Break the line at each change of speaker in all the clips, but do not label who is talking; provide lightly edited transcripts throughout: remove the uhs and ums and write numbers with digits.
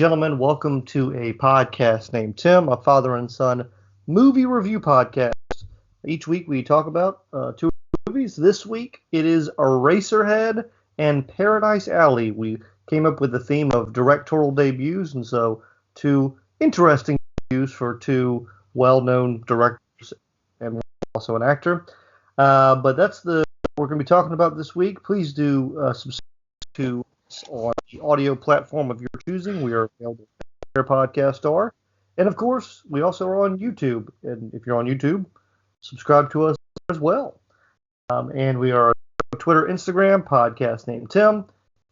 gentlemen, welcome to a podcast named Tim, a father and son movie review podcast. Each week we talk about two movies. This week it is Eraserhead and Paradise Alley. We came up with the theme of directorial debuts, and so two interesting debuts for two well-known directors and also an actor. But that's what we're going to be talking about this week. Please do subscribe to us on the audio platform of your choosing. We are available where podcasts are. And of course, we also are on YouTube. And if you're on YouTube, subscribe to us as well. And we are on Twitter, Instagram, podcast named Tim.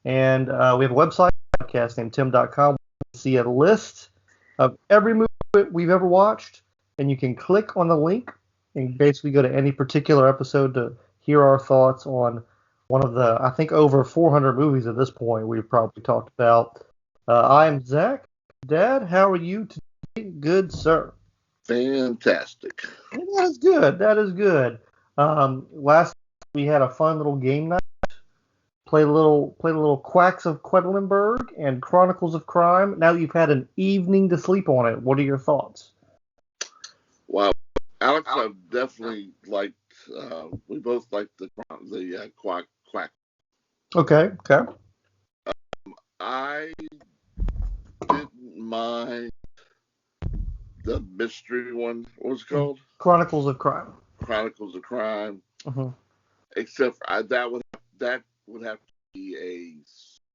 And we have a website, podcastnamedtim.com. You can see a list of every movie we've ever watched. And you can click on the link and basically go to any particular episode to hear our thoughts on one of the, I think, over 400 movies at this point we've probably talked about. I am Zach. Dad, how are you today? Good, sir.
Fantastic.
That is good. That is good. Last we had a fun little game night. Played a little Quacks of Quedlinburg and Chronicles of Crime. Now that you've had an evening to sleep on it, what are your thoughts?
Wow, Alex, I've definitely liked. We both liked the Quack.
Okay.
I didn't mind the mystery one. What was it called?
Chronicles of Crime.
Chronicles of Crime.
Mm-hmm.
Except for, that would have to be a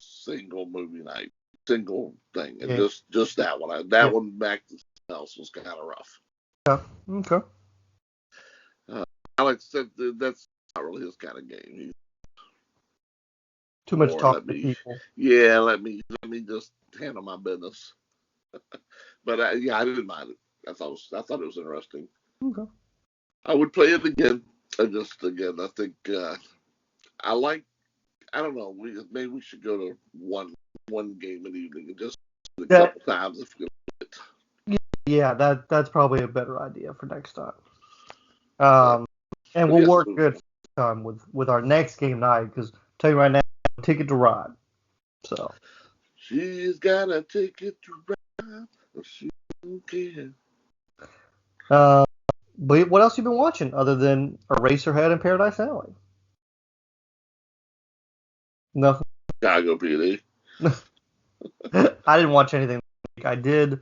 single movie night, single thing, and just that one. That one back to something else was kind of rough.
Yeah. Okay.
Alex said that's not really his kind of game. He's
too much talking to people.
Yeah, let me just handle my business. But I didn't mind it. I thought it was interesting.
Okay.
I would play it again. I think I don't know. Maybe we should go to one game an evening and just a couple times if you can.
Yeah, that's probably a better idea for next time. And we'll work good time with our next game night, because I'll tell you right now, Ticket to Ride. So
she's got a ticket to ride. She don't care.
But what else you been watching other than Eraserhead and Paradise Alley? Nothing.
Chicago PD.
I didn't watch anything this week. I did.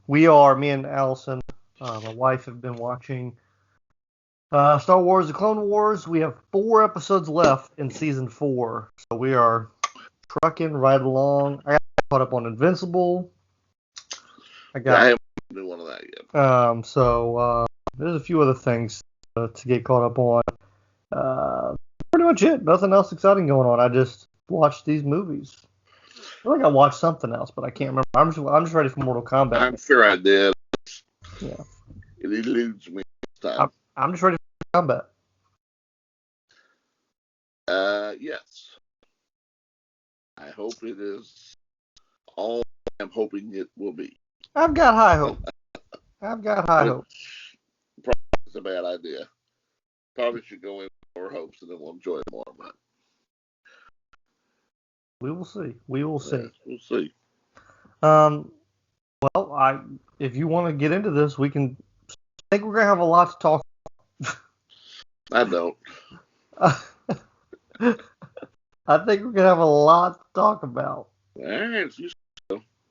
Me and Allison, my wife, have been watching Star Wars: The Clone Wars. We have 4 episodes left in season 4, so we are trucking right along. I got caught up on Invincible.
I haven't done one of that yet.
So there's a few other things to get caught up on. Pretty much it. Nothing else exciting going on. I just watched these movies. I feel like I watched something else, but I can't remember. I'm just ready for Mortal Kombat.
I'm sure I did.
Yeah.
It eludes me this time.
I'm just ready for Kombat.
Yes. I hope it is all I'm hoping it will be.
I've got high hope. Hope.
Probably it's a bad idea. Probably should go in with more hopes and then we'll enjoy it more. But
we will see. We'll see. Well, if you want to get into this, we can. I think we're gonna have a lot to talk.
I don't.
I think we're gonna have a lot to talk about.
All right.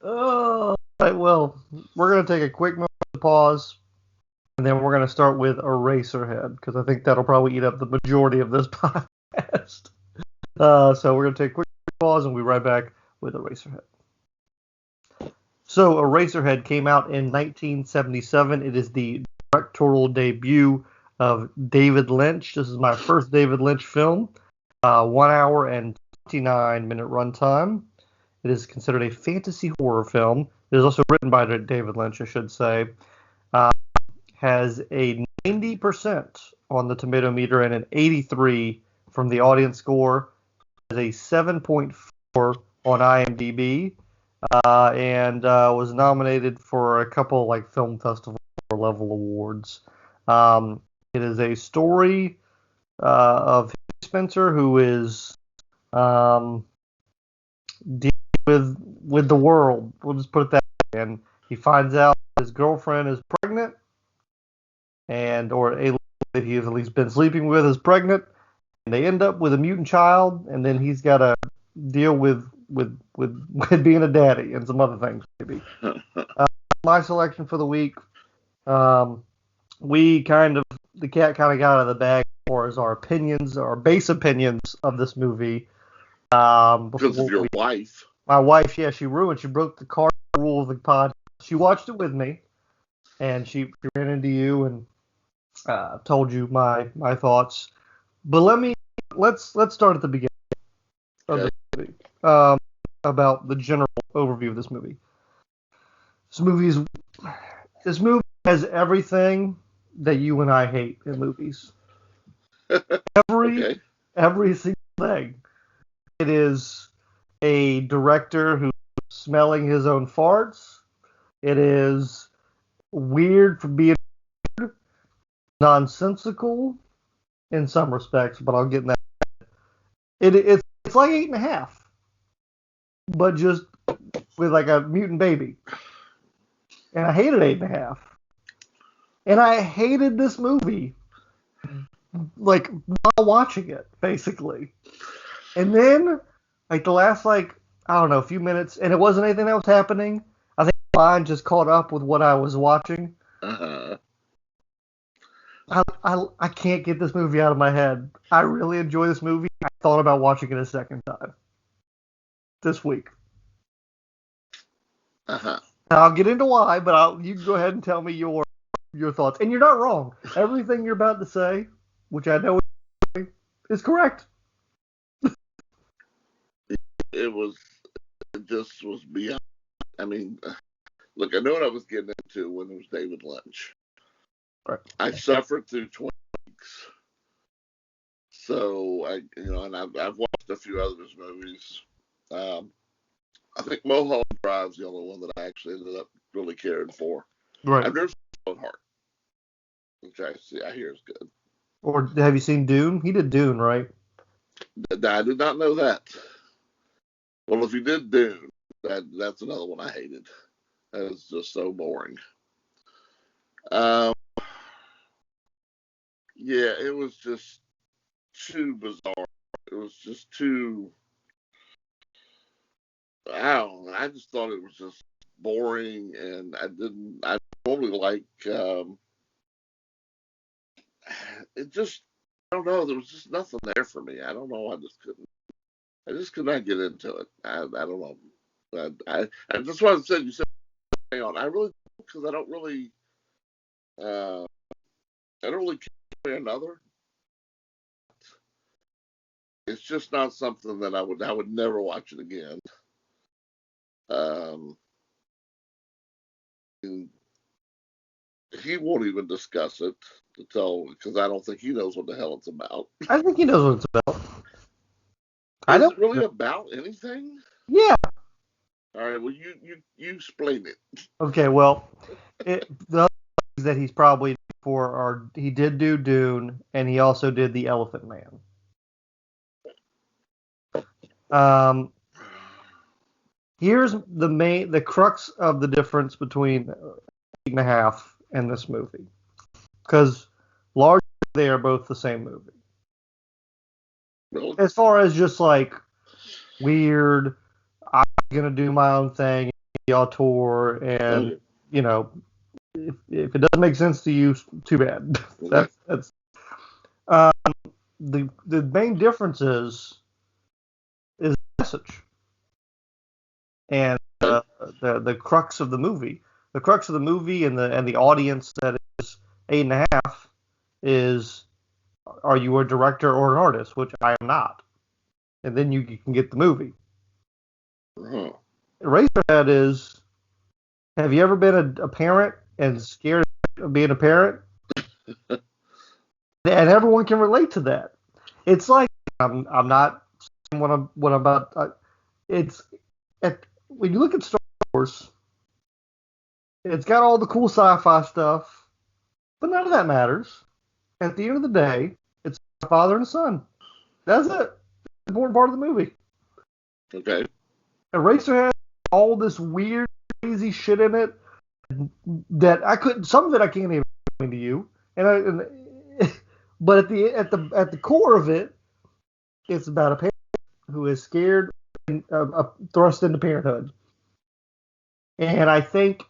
All right. Well, we're gonna take a quick moment to pause, and then we're gonna start with Eraserhead, because I think that'll probably eat up the majority of this podcast. So we're gonna take a quick pause, and we'll be right back with Eraserhead. So Eraserhead came out in 1977. It is the directorial debut of David Lynch. This is my first David Lynch film. 1 hour and 29-minute runtime. It is considered a fantasy horror film. It is also written by David Lynch, I should say. Has a 90% on the tomato meter and an 83 from the audience score. Has a 7.4 on IMDb. And was nominated for a couple film festival level awards. It is a story of Spencer, who is dealing with the world. We'll just put it that way. And he finds out his girlfriend is pregnant, or a that he has at least been sleeping with is pregnant, and they end up with a mutant child, and then he's got to deal with being a daddy and some other things maybe. My selection for the week, the cat kind of got out of the bag as far as our opinions, our base opinions of this movie.
Because of your wife.
My wife, yeah, she broke the cardinal rule of the pod. She watched it with me, and she ran into you and told you my thoughts. But let's start at the beginning of the movie. About the general overview of this movie. This movie has everything that you and I hate in movies. Every single thing. It is a director who's smelling his own farts. It is weird for being weird, nonsensical in some respects, but I'll get in that. It's like 8.5, but just with like a mutant baby. And I hated 8.5. And I hated this movie, like, while watching it, basically. And then, like, the last, like, I don't know, a few minutes, and it wasn't anything that was happening. I think my mind just caught up with what I was watching.
Uh-huh.
I can't get this movie out of my head. I really enjoy this movie. I thought about watching it a second time this week.
Uh-huh.
I'll get into why, but you can go ahead and tell me your thoughts. And you're not wrong. Everything you're about to say, which I know is correct.
It just was beyond. I mean, look, I know what I was getting into when it was David Lynch.
Right.
I suffered through 20 weeks. So, and I've watched a few other movies. I think Mulholland Drive's the only one that I actually ended up really caring for.
Right.
I've never seen Heart, which I hear is good.
Or have you seen Dune? He did Dune, right?
I did not know that. Well, if you did Dune, that's another one I hated. That is just so boring. Yeah, it was just too bizarre. It was just too. I don't know. I just thought it was just boring, and I normally like. It just. I don't know. There was just nothing there for me. I don't know. I just could not get into it. I don't know. I that's why I said you said hang on. I really because I don't really care another. It's just not something that I would never watch it again. He won't even discuss it because I don't think he knows what the hell it's about.
I think he knows what it's about.
Is it really about anything?
Yeah.
All right. Well, you explain it.
Okay. Well, the other things that he's probably for are he did do Dune, and he also did The Elephant Man. Here's the crux of the difference between 8.5 and this movie, because largely they are both the same movie.
Really?
As far as just like weird, I'm gonna do my own thing, the auteur, and if it doesn't make sense to you, too bad. That's the main difference is the message and the crux of the movie. The crux of the movie and the audience that is 8.5 is, are you a director or an artist? Which I am not. And then you can get the movie.
Uh-huh.
Eraserhead is, have you ever been a parent and scared of being a parent? And everyone can relate to that. It's like, I'm not saying what I'm about. When you look at Star Wars, it's got all the cool sci-fi stuff, but none of that matters. At the end of the day, it's a father and a son. That's it. The important part of the movie.
Okay.
Eraserhead had all this weird, crazy shit in it that I couldn't. Some of it I can't even explain to you. But at the core of it, it's about a parent who is scared and thrust into parenthood. And I think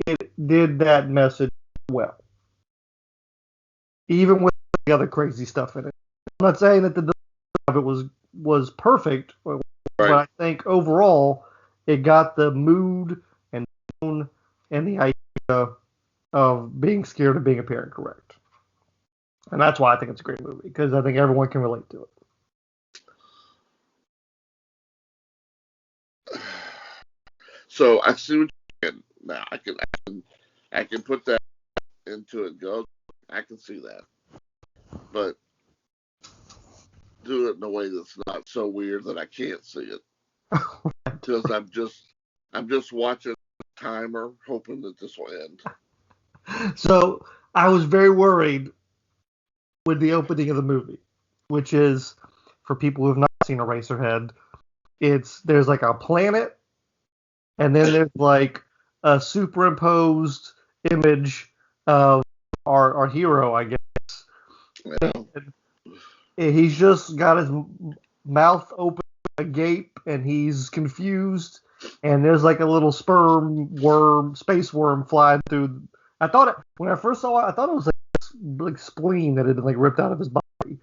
it did that message well, even with the other crazy stuff in it. I'm not saying that the design of it was perfect, but I think overall it got the mood and tone and the idea of being scared of being a parent correct. And that's why I think it's a great movie, because I think everyone can relate to
it. So I see what you're saying now. I can put that into it. Go. I can see that, but do it in a way that's not so weird that I can't see it. Because I'm just watching the timer, hoping that this will end.
So I was very worried with the opening of the movie, which is, for people who have not seen Eraserhead, there's like a planet, and then there's like a superimposed image of our hero, I guess. Yeah. He's just got his mouth open agape, and he's confused, and there's like a little space worm flying through. When I first saw it, I thought it was like spleen that had been like ripped out of his body.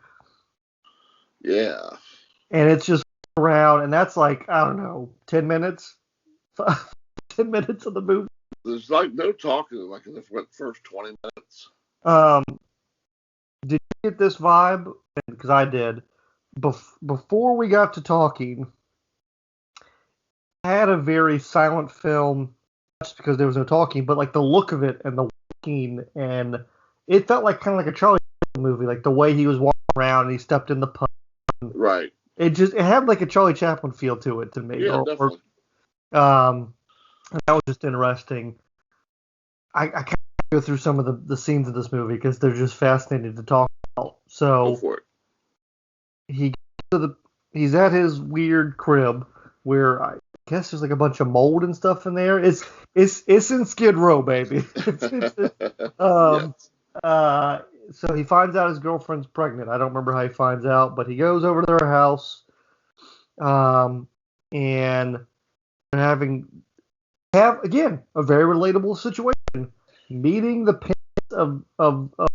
Yeah.
And it's just around, and that's like, I don't know, 10 minutes? 10 minutes of the movie.
There's like no talking like in the first 20 minutes.
Did you get this vibe? Because I did. Before we got to talking, I had a very silent film, just because there was no talking, but like the look of it and the walking, and it felt like kind of like a Charlie Chaplin movie, like the way he was walking around and he stepped in the pub.
Right.
It had like a Charlie Chaplin feel to it to me.
Yeah, definitely.
That was just interesting. I can't go through some of the scenes of this movie because they're just fascinating to talk about. So
go for it.
He's at his weird crib where I guess there's like a bunch of mold and stuff in there. It's in Skid Row, baby.
Yes.
So he finds out his girlfriend's pregnant. I don't remember how he finds out, but he goes over to their house, and they're have again a very relatable situation. Meeting the parents of a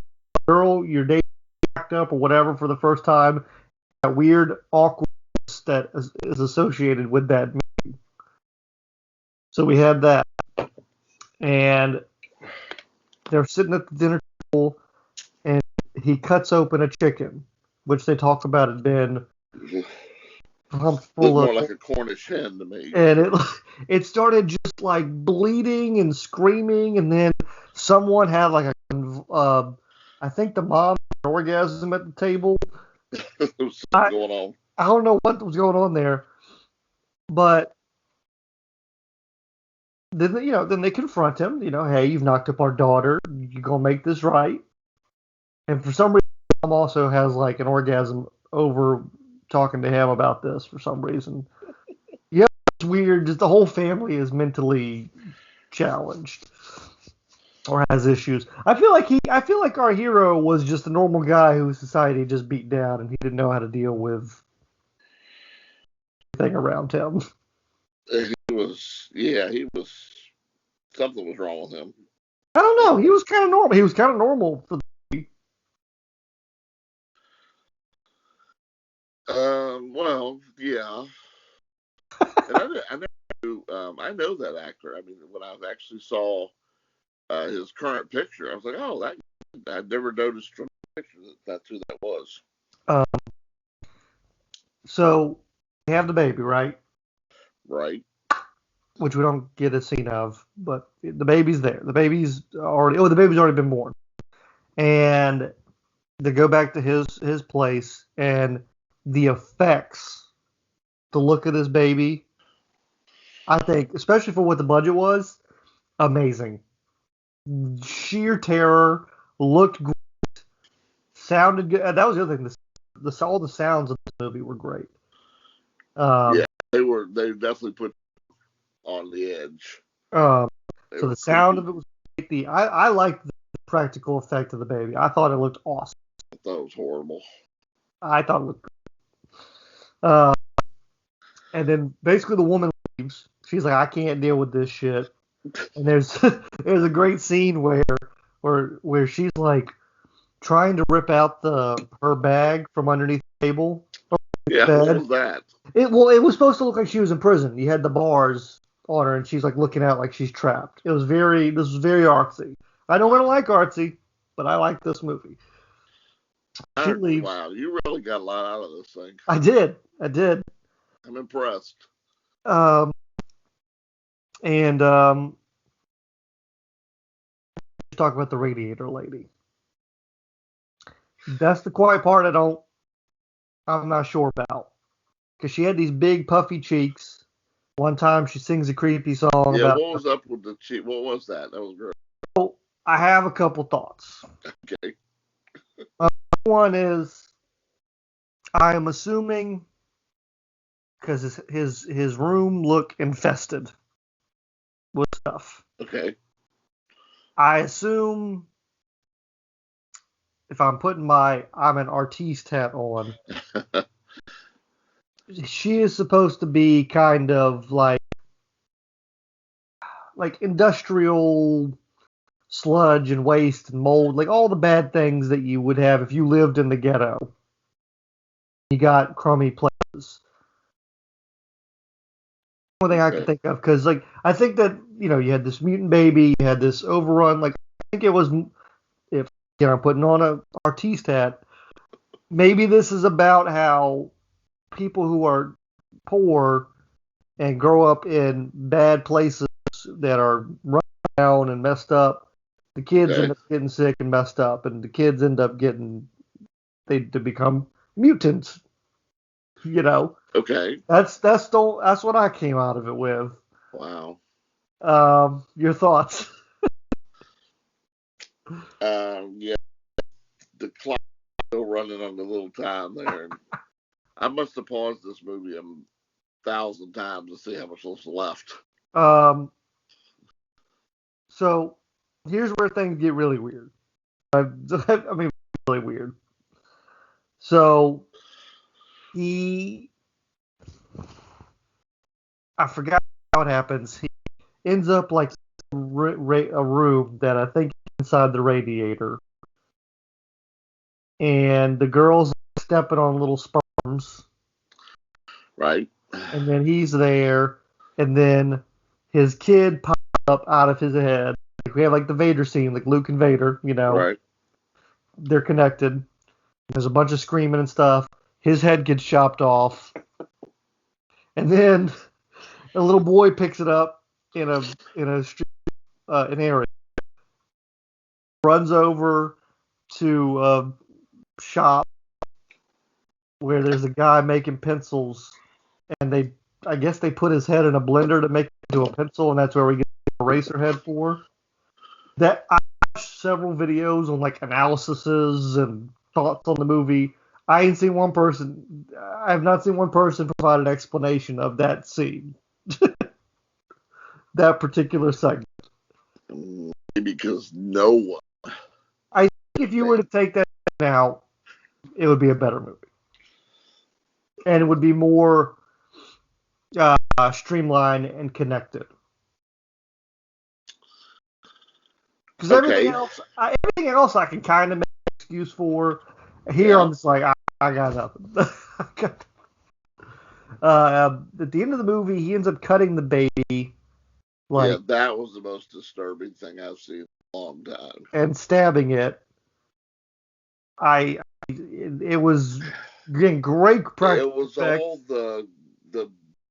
girl you're dating, backed up or whatever for the first time. That weird awkwardness that is associated with that meeting. So we had that, and they're sitting at the dinner table, and he cuts open a chicken, which they talk about had been pumped full of.
More like a Cornish hen to me.
And it started just like bleeding and screaming, and then someone had like I think the mom had an orgasm at the table.
Something going on.
I don't know what was going on there, but then they confront him. Hey, you've knocked up our daughter. You gonna make this right? And for some reason, mom also has like an orgasm over talking to him about this for some reason. Yeah, it's weird. Just the whole family is mentally challenged or has issues. I feel like our hero was just a normal guy who society just beat down, and he didn't know how to deal with everything around him.
Something was wrong with him.
I don't know. He was kind of normal. He was kind of normal for the movie.
Well, yeah. And I know that actor. I mean, when I actually saw his current picture, I was like, oh, I'd never noticed from the picture that's who that was.
So we have the baby, right?
Right.
Which we don't get a scene of, but the baby's there. The baby's already been born. And they go back to his place, and the effects, the look of this baby, I think, especially for what the budget was, amazing. Sheer terror, looked great, sounded good. That was the other thing. All the sounds of the movie were great.
Yeah, they definitely put on the edge.
So
They
the
were
sound
creepy.
of it was creepy. I liked the practical effect of the baby. I thought it looked awesome.
I thought it was horrible.
I thought it looked great. And then basically the woman leaves. She's like, I can't deal with this shit. And there's there's a great scene where she's like trying to rip out her bag from underneath the table or the
Yeah, what
bed.
was that?
It was supposed to look like she was in prison. You had the bars on her, and she's like looking out like she's trapped. This was very artsy. I don't really like artsy, but I like this movie. She leaves.
Wow, you really got a lot out of this thing.
I did.
I'm impressed.
Um, and let's talk about the radiator lady. That's the quiet part I'm not sure about. Because she had these big puffy cheeks. One time she sings a creepy song
Yeah,
about.
what was up with the cheek? What was that? That was great.
So I have a couple thoughts.
Okay.
One is I am assuming because his room looked infested with stuff.
Okay.
I assume if I'm putting I'm an artiste hat on, she is supposed to be kind of like industrial sludge and waste and mold, like all the bad things that you would have if you lived in the ghetto. You got crummy places. One thing I can think of, because I think that you had this mutant baby, you had this overrun. I think it was, if I'm putting on a artiste hat, maybe this is about how people who are poor and grow up in bad places that are run down and messed up, the kids end up getting sick and messed up, and the kids end up to become mutants.
Okay.
That's what I came out of it with.
Wow.
Your thoughts?
Yeah, the clock is still running on the little time there. I must have paused this movie 1,000 times to see how much was left.
So here's where things get really weird. I mean, really weird. So I forgot how it happens. He ends up like a room that I think is inside the radiator, and the girl's stepping on little sperms.
Right.
And then he's there, and then his kid pops up out of his head. We have the Vader scene, like Luke and Vader,
Right.
They're connected. There's a bunch of screaming and stuff. His head gets chopped off. And then a little boy picks it up in a street, an area, runs over to a shop where there's a guy making pencils, and I guess they put his head in a blender to make it into a pencil, and that's where we get Eraserhead for. That I watched several videos on analyses and thoughts on the movie. I have not seen one person provide an explanation of that scene. That particular segment.
Because no one.
I think if you were to take that out, it would be a better movie. And it would be more streamlined and connected. Because everything else I can kind of make an excuse for. Here I'm just like, I got nothing. At the end of the movie, he ends up cutting the baby.
Yeah, that was the most disturbing thing I've seen in a long time.
And stabbing it. It was getting great practice.
It was all the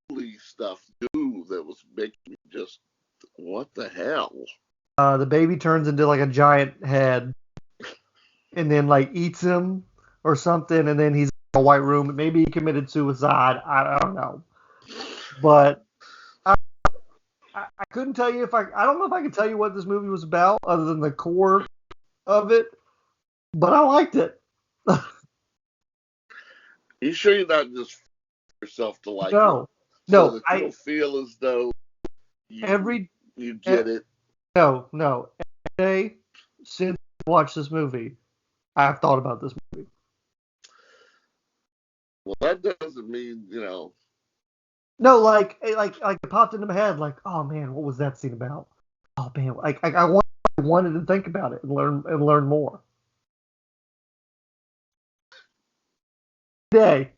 bully stuff too that was making me just, what the hell?
The baby turns into a giant head, and then eats him or something, and then he's in a white room. Maybe he committed suicide. I don't know, but I couldn't tell you I don't know if I can tell you what this movie was about other than the core of it, but I liked it.
You sure you're not just yourself to like it?
No,
So that you'll feel as though
every
you get it.
No. Every day since I watched this movie, I've thought about this movie.
Well, that doesn't mean,
No, like it popped into my head, like, oh man, what was that scene about? Oh man, I wanted to think about it and learn more. Day.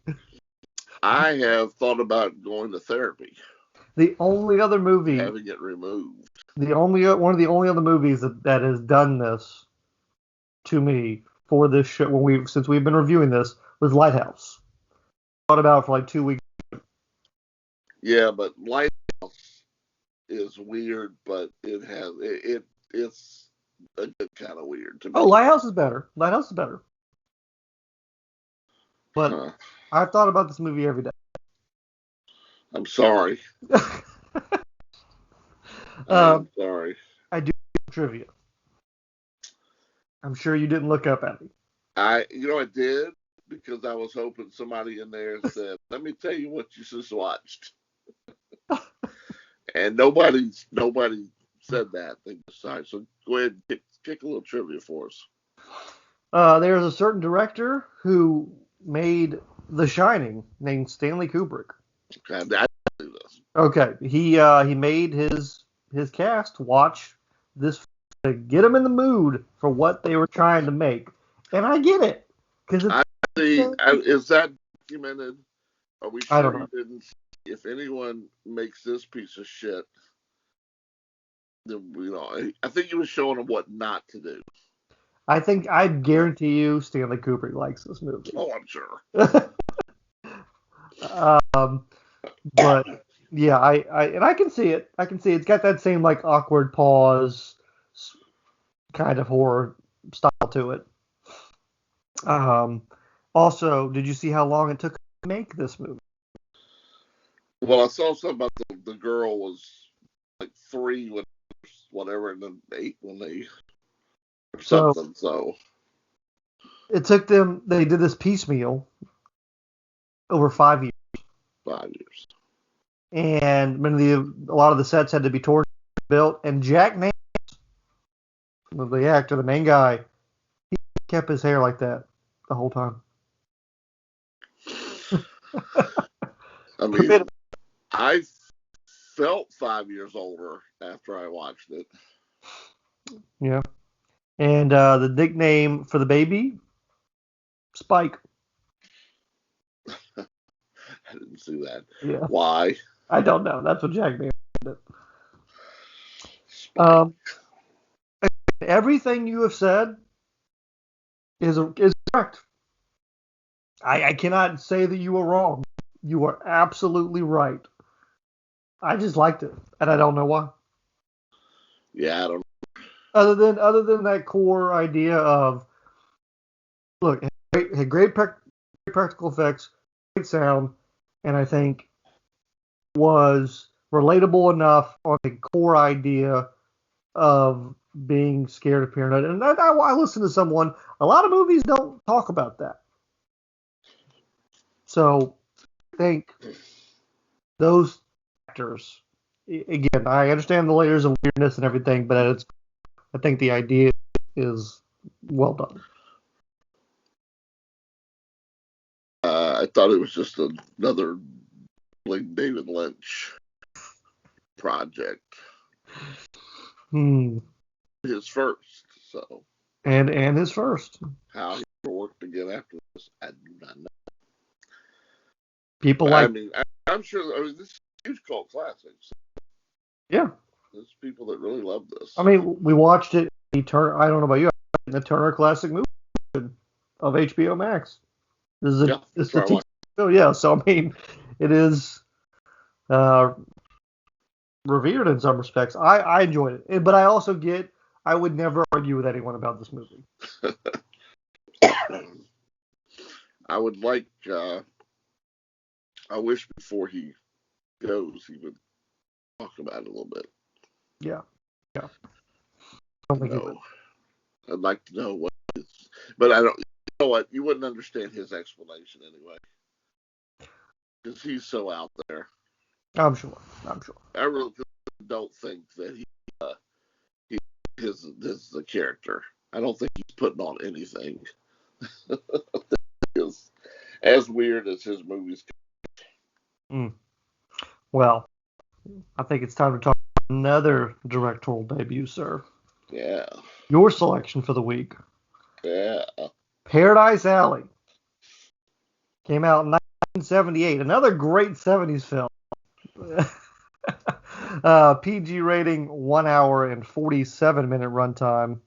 I have thought about going to therapy,
The only other movie,
having it removed.
one of the only other movies that has done this to me for this show since we've been reviewing this was Lighthouse. Thought about it for like 2 weeks.
Yeah, but Lighthouse is weird, but it's a good kind of weird to me.
Oh, Lighthouse is better. But I've thought about this movie every day.
I'm sorry. I'm sorry.
I do trivia. I'm sure you didn't look up at me.
I did, because I was hoping somebody in there said, "Let me tell you what you just watched," and nobody said that. They decided. So go ahead and kick a little trivia for us.
There's a certain director who made The Shining named Stanley Kubrick.
Okay, I do this.
Okay, he made his cast watch this to get them in the mood for what they were trying to make, and I get it because
is that documented? Are we
I don't
sure
know.
you didn't? If anyone makes this piece of shit, then I think he was showing them what not to do.
I guarantee you Stanley Kubrick likes this movie.
Oh, I'm sure.
But yeah, I can see it. I can see it's got that same like awkward pause kind of horror style to it. Also, did you see how long it took to make this movie?
Well, I saw something about the girl was like 3 when whatever, and then 8 when they or something. So
it took them. They did this piecemeal over 5 years.
5 years.
And a lot of the sets had to be torn, built, and Jack Nance, the actor, the main guy, he kept his hair like that the whole time.
I mean, I felt 5 years older after I watched it.
Yeah. And the nickname for the baby, Spike.
I didn't see that.
Yeah.
Why?
I don't know. That's what Jack Nance did. Everything you have said is correct. I cannot say that you are wrong. You are absolutely right. I just liked it, and I don't know why.
Yeah, I don't know.
Other than that core idea of, look, it had great practical effects, great sound, and I think was relatable enough on the core idea of being scared of paranoid. And I listen to someone. A lot of movies don't talk about that. So I think those actors, again, I understand the layers of weirdness and everything, but I think the idea is well done.
I thought it was just another like David Lynch project. His first, so.
And his first.
How he worked again after this, I do not know.
People like.
I mean, I'm sure. I mean, this is a huge cult classic. So
yeah.
There's people that really love this.
I mean, we watched it. I don't know about you. In the Turner Classic Movie of HBO Max. This is a show, yeah. So I mean, it is revered in some respects. I enjoyed it, but I also I would never argue with anyone about this movie.
I would like. I wish before he goes, he would talk about it a little bit.
Yeah.
I don't think I'd like to know what is, but I don't. You know what? You wouldn't understand his explanation anyway, because he's so out there.
I'm sure. I'm sure.
I really don't think that he is the character. I don't think he's putting on anything. Is as weird as his movies.
Mm. Well, I think it's time to talk about another directorial debut, sir.
Yeah.
Your selection for the week.
Yeah.
Paradise Alley. Came out in 1978. Another great 70s film. PG rating, 1 hour and 47-minute runtime.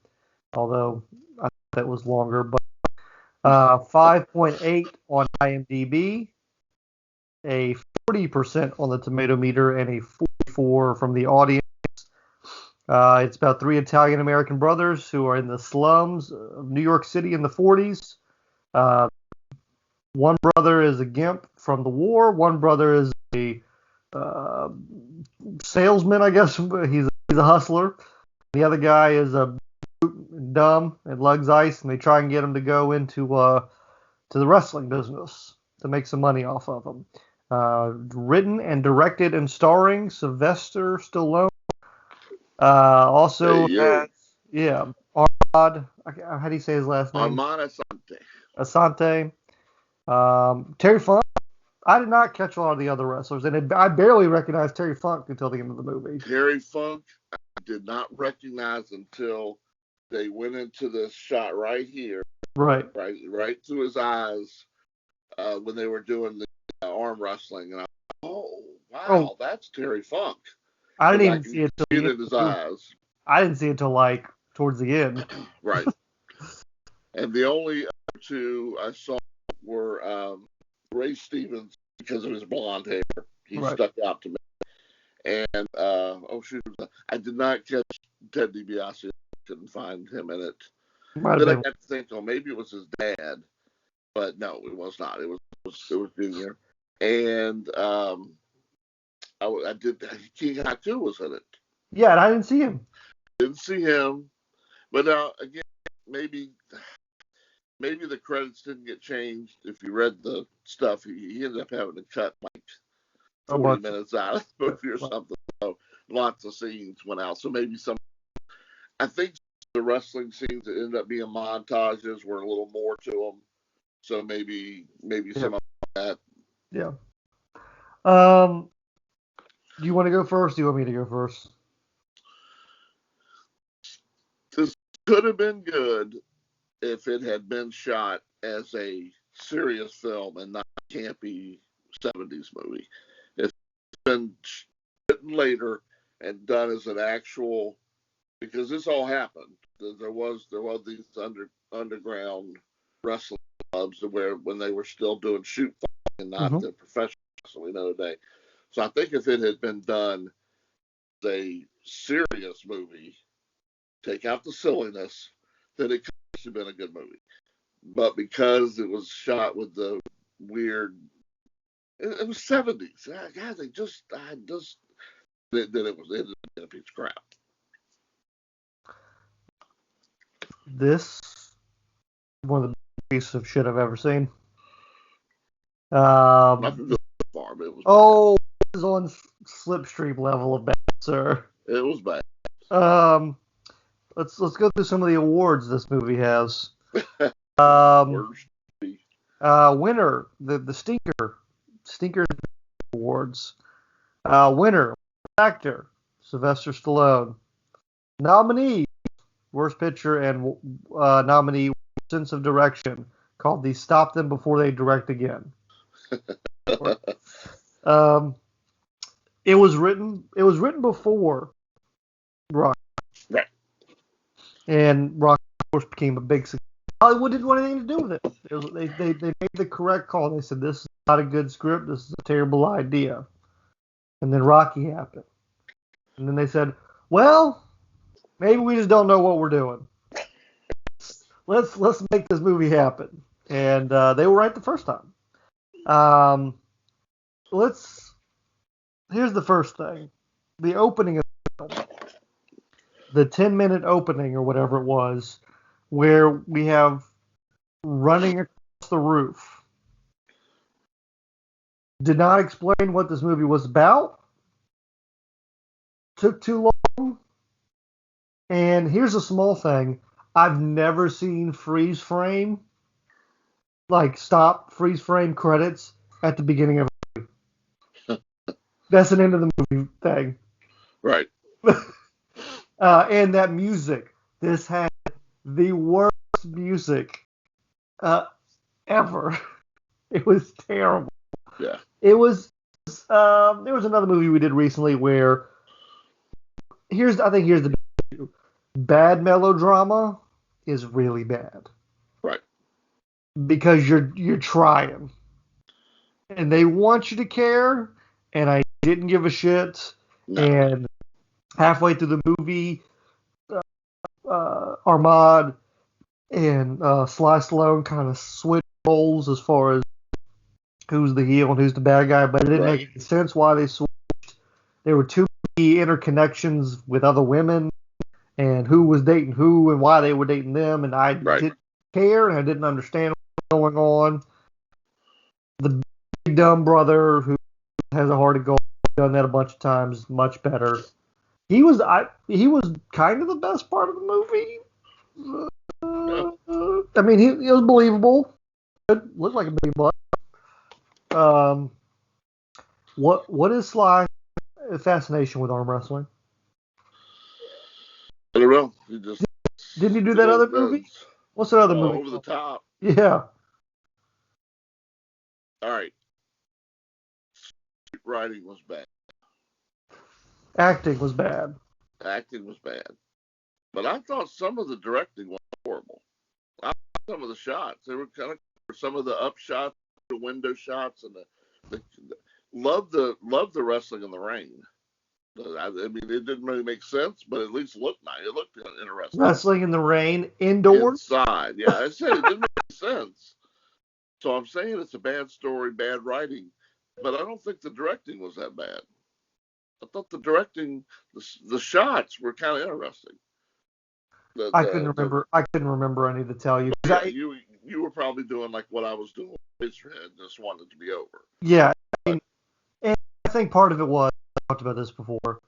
Although I thought that was longer. But 5.8 on IMDb. A 40% on the tomato meter and a 44 from the audience. It's about 3 Italian-American brothers who are in the slums of New York City in the 40s. One brother is a gimp from the war. One brother is a salesman, I guess. He's a hustler. The other guy is dumb and lugs ice, and they try and get him to go into to the wrestling business to make some money off of him. Written and directed and starring Sylvester Stallone. Also has, Armand, how do you say his last name?
Armand
Asante. Terry Funk. I did not catch a lot of the other wrestlers, and I barely recognized Terry Funk until the end of the movie.
Terry Funk, I did not recognize until they went into this shot right here.
Right
through his eyes when they were doing the arm wrestling, and wow, that's Terry Funk.
I didn't even see it
in his eyes.
I didn't see it till like towards the end.
Right. And the only other two I saw were Ray Stevens because of his blonde hair. He stuck out to me. And I did not catch Ted DiBiase. Couldn't find him in it. Then I got to think, maybe it was his dad, but no, it was not. It was Junior. And I did. King Haku was in it.
Yeah, and I didn't see him.
But again, maybe the credits didn't get changed. If you read the stuff, he ended up having to cut like 40 minutes out of the movie or something. So lots of scenes went out. So maybe I think the wrestling scenes that ended up being montages were a little more to them. So maybe some of that.
Yeah. Do you want to go first? Do you want me to go first?
This could have been good if it had been shot as a serious film and not a campy 70s movie. If it's been written later and done as an actual, because this all happened. There was these underground wrestling clubs when they were still doing shoot fighting and not the professional wrestling we know today. So I think if it had been done as a serious movie, take out the silliness, then it could have been a good movie. But because it was shot with the weird, it was 70s. God, then it was a piece of crap.
This one of the biggest pieces of shit I've ever seen.
Nothing good so far, but it was
bad. It was on Slipstream level of bad, sir.
It was bad.
Let's go through some of the awards this movie has. Winner, the Stinker Awards. Winner, actor, Sylvester Stallone. Nominee, worst picture, and nominee, sense of direction, called the Stop Them Before They Direct Again. It was written before Rock.
Right.
And Rock, of course, became a big success. Hollywood didn't want anything to do with it. They made the correct call. They said, this is not a good script. This is a terrible idea. And then Rocky happened. And then they said, well, maybe we just don't know what we're doing. Let's make this movie happen. And they were right the first time. Here's the first thing. The opening of the film. The 10-minute opening or whatever it was, where we have running across the roof. Did not explain what this movie was about. took too long. And here's a small thing. I've never seen freeze frame, like stop freeze frame credits at the beginning of a movie. That's an end of the movie thing.
Right.
And that music. This had the worst music ever. It was terrible.
Yeah.
It was. There was another movie we did recently where I think here's the issue. Bad melodrama is really bad.
Right.
Because you're trying, and they want you to care, and I didn't give a shit.
No.
And halfway through the movie, Armad and Sly Stallone kind of switch roles as far as who's the heel and who's the bad guy, but it didn't make any sense why they switched. There were too many interconnections with other women, and who was dating who and why they were dating them, and I didn't care, and I didn't understand what was going on. The big dumb brother who has a heart of gold, done that a bunch of times, much better. He was kind of the best part of the movie. I mean, he was believable. It looked like a big butt. What is Sly's fascination with arm wrestling?
I don't know.
Didn't he do that other movie? What's that other movie?
Over the Top.
Yeah.
All right. Writing was bad.
Acting was bad.
Acting was bad. But I thought some of the directing was horrible. I thought some of the shots, they were kind of some of the up shots, the window shots, and love the wrestling in the rain. I mean, it didn't really make sense, but at least looked nice. It looked interesting.
Wrestling in the rain, indoors?
Inside, yeah. I said it didn't make sense. So I'm saying it's a bad story, bad writing, but I don't think the directing was that bad. I thought the directing, the shots were kind of interesting.
I couldn't remember any to tell you.
Yeah, you were probably doing like what I was doing with Eraserhead, just wanted to be over.
Yeah, and I think part of it was, I talked about this before,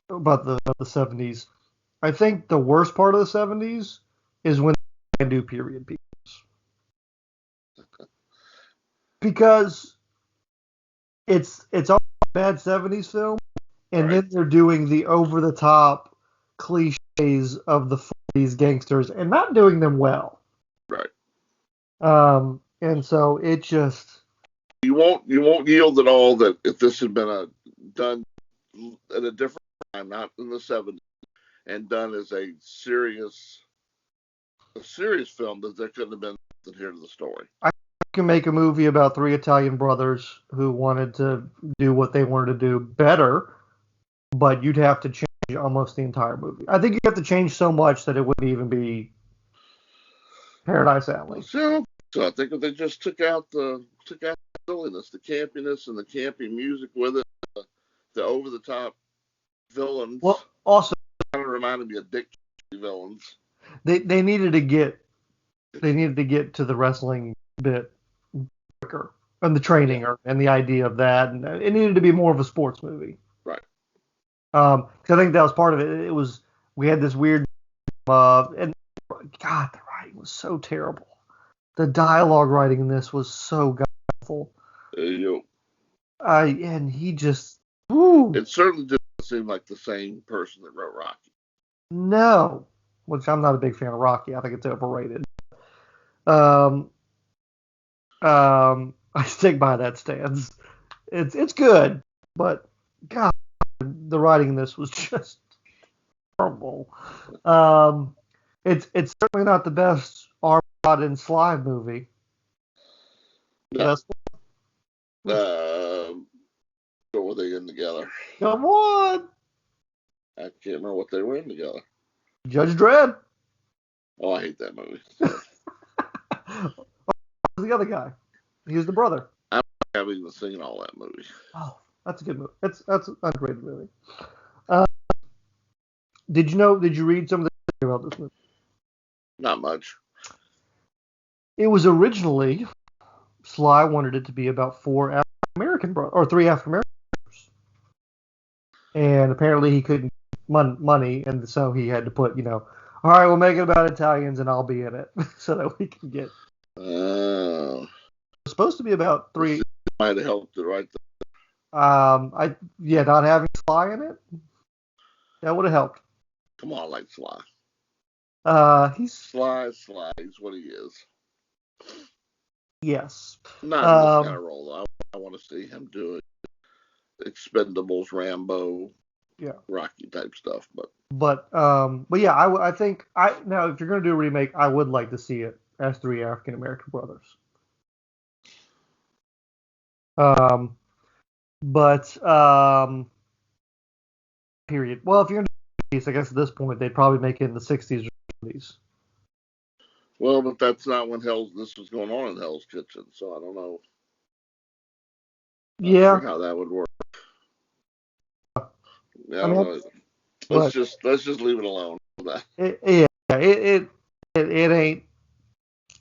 about the 70s. I think the worst part of the 70s is when they do period pieces. Because it's all a bad 70s film, and then they're doing the over-the-top cliches of the 40s gangsters and not doing them well.
Right.
And so it just...
You won't yield at all that if this had been done at a different time, not in the 70s, and done as a serious film, that there couldn't have been nothing here to the story.
I can make a movie about three Italian brothers who wanted to do what they wanted to do better, but you'd have to change almost the entire movie. I think you have to change so much that it wouldn't even be Paradise Alley.
So I think if they just took out the silliness, the campiness, and the campy music with it, the over the top villains.
Well, also
kind of reminded me of Dick villains.
They needed to get to the wrestling bit quicker, and the training and the idea of that, and it needed to be more of a sports movie.
Right.
Because I think that was part of it. It was, we had this weird, and God, the writing was so terrible. The dialogue writing in this was so awful. And he just, woo.
It certainly didn't seem like the same person that wrote Rocky.
No, which I'm not a big fan of Rocky. I think it's overrated. I stick by that stance. It's good, but God, the writing in this was just horrible. It's certainly not the best Armad and Sly movie.
No. What were they in together?
Come on.
I can't remember what they were in together.
Judge Dredd.
Oh, I hate that movie.
The other guy. He was the brother.
I haven't even seen all that movie.
Oh, that's a good movie. That's an underrated movie. Did you read some of the about this movie?
Not much.
It was originally, Sly wanted it to be about four African American brothers, or three African American brothers. And apparently he couldn't money, and so he had to put, all right, we'll make it about Italians, and I'll be in it, so that we can get. It's supposed to be about three.
Might have helped it right
not having Sly in it, that would have helped.
Come on, like Sly.
He's
Sly is what he is.
Yes.
Not in this kind of role, though. I want to see him do it. Expendables, Rambo, Rocky type stuff,
but yeah, I think now if you're gonna do a remake, I would like to see it as three African American brothers. Period. Well, if you're gonna do these, I guess at this point they'd probably make it in the 60s or 70s.
Well, but that's not when this was going on in Hell's Kitchen, so I don't know.
Yeah.
Sure how that would work. Yeah,
I mean,
let's just leave it alone.
It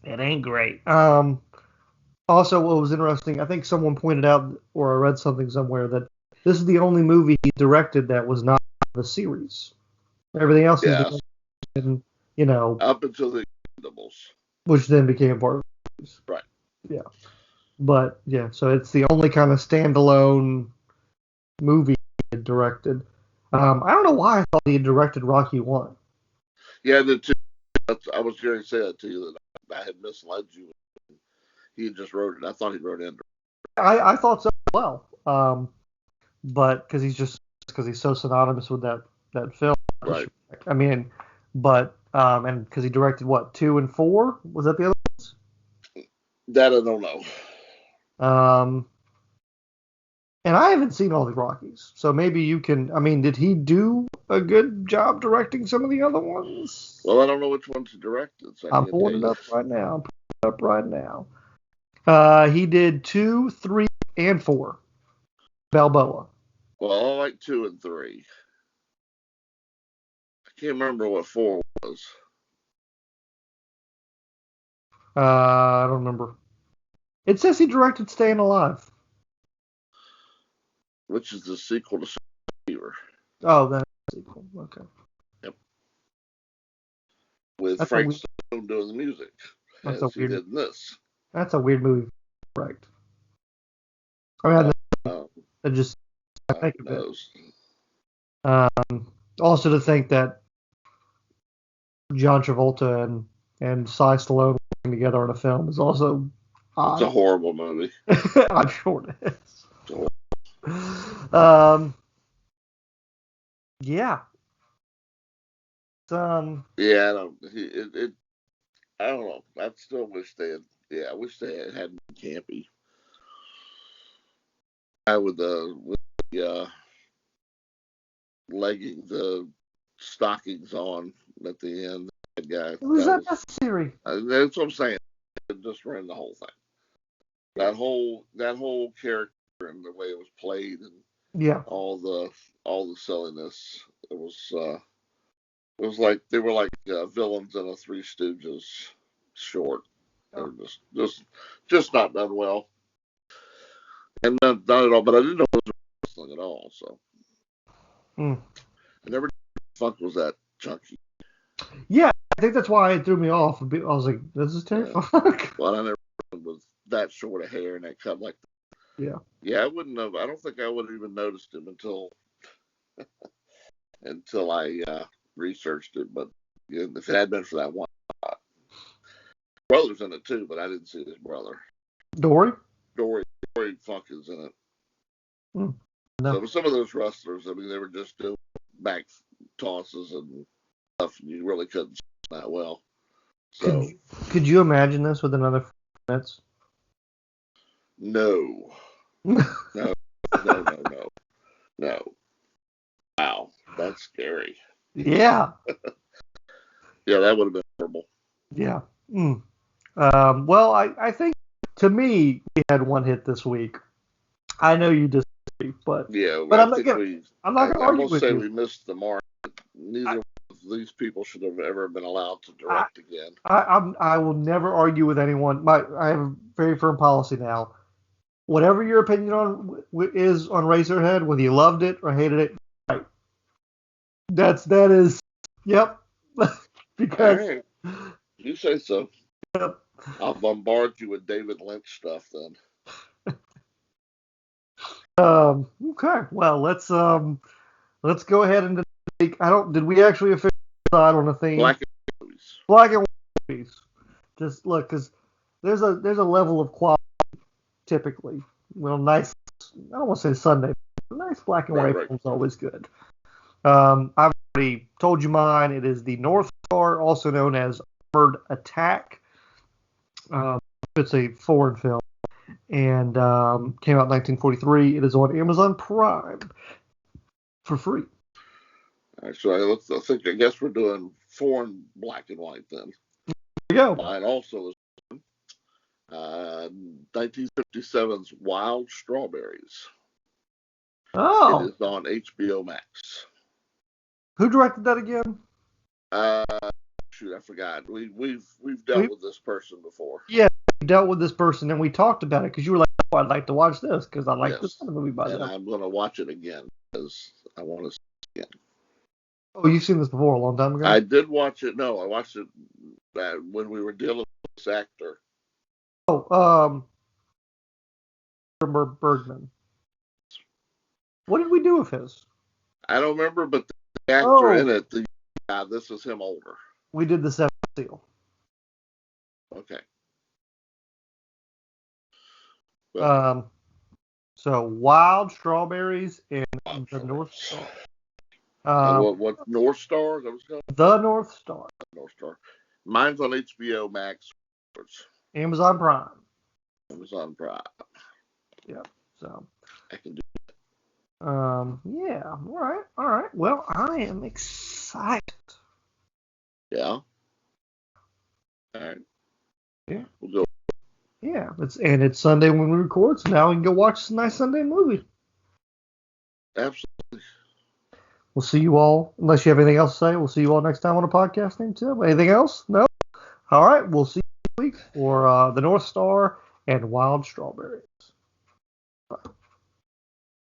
ain't great. Also, what was interesting, I think someone pointed out, or I read something somewhere, that this is the only movie he directed that was not a series. Everything else is,
up until the Expendables,
which then became part of the series.
Right.
Yeah. But yeah, so it's the only kind of standalone movie he had directed. I don't know why I thought he had directed Rocky 1.
Yeah, I did too. I was going to say that to you, that I had misled you. He just wrote it. I thought he wrote it.
I thought so as well. But because he's so synonymous with that film.
Right.
I mean, but and because he directed what, 2 and 4? Was that the other ones?
That I don't know.
And I haven't seen all the Rockies, so maybe you can. I mean, did he do a good job directing some of the other ones?
Well, I don't know which ones he directed. So
I'm pulling it up right now. He did 2, 3, and 4. Balboa.
Well, I like 2 and 3. I can't remember what 4 was.
I don't remember. It says he directed Staying Alive,
which is the sequel to Fever.
Oh, that's a sequel. Okay.
Yep. With Frank Stone doing the music, as he did in this.
That's a weird movie, right? I mean, I think of it. Also, to think that John Travolta and Cy Stallone working together on a film is also odd.
It's a horrible movie.
I'm sure it is. Yeah.
Yeah, I don't know. I still wish they had. Yeah, I wish they had been campy. With the leggings, the stockings on at the end. That guy.
Was that necessary?
That's what I'm saying. It just ran the whole thing. That whole character and the way it was played and all the silliness. It was like they were like villains in a Three Stooges short. They were just not done well. And not at all, but I didn't know it was wrestling at all, so. I never knew Funk was that chunky.
Yeah, I think that's why it threw me off. I was like, this is Terry Funk.
Well, I never was that short of hair and that cut like that.
Yeah.
Yeah, I wouldn't have. I don't think I would have even noticed him until I researched it. But if it had been for that one, brother's in it too, but I didn't see his brother.
Dory
Funk is in it.
No.
So some of those wrestlers, I mean, they were just doing back tosses and stuff. You really couldn't see that well. So
could you imagine this with another 4 minutes?
No. Wow, that's scary.
Yeah.
Yeah, that would have been horrible.
Yeah. Well, I think, to me, we had one hit this week. I know you disagree, but I'm not going to argue with you.
I say we missed the mark. Neither of these people should have ever been allowed to direct again.
I will never argue with anyone. I have a very firm policy now. Whatever your opinion is on Eraserhead, whether you loved it or hated it, right. That is, yep. Because
All right. You say so.
Yep.
I'll bombard you with David Lynch stuff then.
Okay. Well, let's go ahead and did we actually officially decide on a theme?
Black and white movies.
Black and white movies. Just look, because there's a level of quality typically. Well, nice. I don't want to say Sunday, but nice black and white film's always good. I've already told you mine. It is the North Star, also known as Armored Attack. It's a foreign film and came out in 1943. It is on Amazon Prime for free.
All right, so I guess we're doing foreign black and white then.
There you go.
Mine also is 1957's Wild Strawberries.
Oh.
It is on HBO Max.
Who directed that again?
Shoot, I forgot. We've dealt with this person before.
Yeah, we dealt with this person and we talked about it because you were like, oh, I'd like to watch this because I like this other movie by them.
And I'm going to watch it again because I want to see it again.
Oh, you've seen this before a long time ago?
I did watch it. No, I watched it when we were dealing with this actor.
Oh, Bergman. What did we do with his?
I don't remember, but the actor in it, this is him older.
We did the Seventh Seal.
Okay.
Well, so Wild Strawberries and the North Star.
What North Star? Is that what it's called?
The North Star.
North Star. Mine's on HBO Max.
Amazon Prime.
Amazon Prime.
Yep. So.
I can do it.
Yeah. All right. Well, I am excited.
Yeah. All right.
Yeah.
We'll go.
Yeah. It's Sunday when we record, so now we can go watch a nice Sunday movie.
Absolutely.
We'll see you all, unless you have anything else to say, we'll see you all next time on a podcast named Tim. Anything else? No? All right. We'll see you next week for The North Star and Wild Strawberries.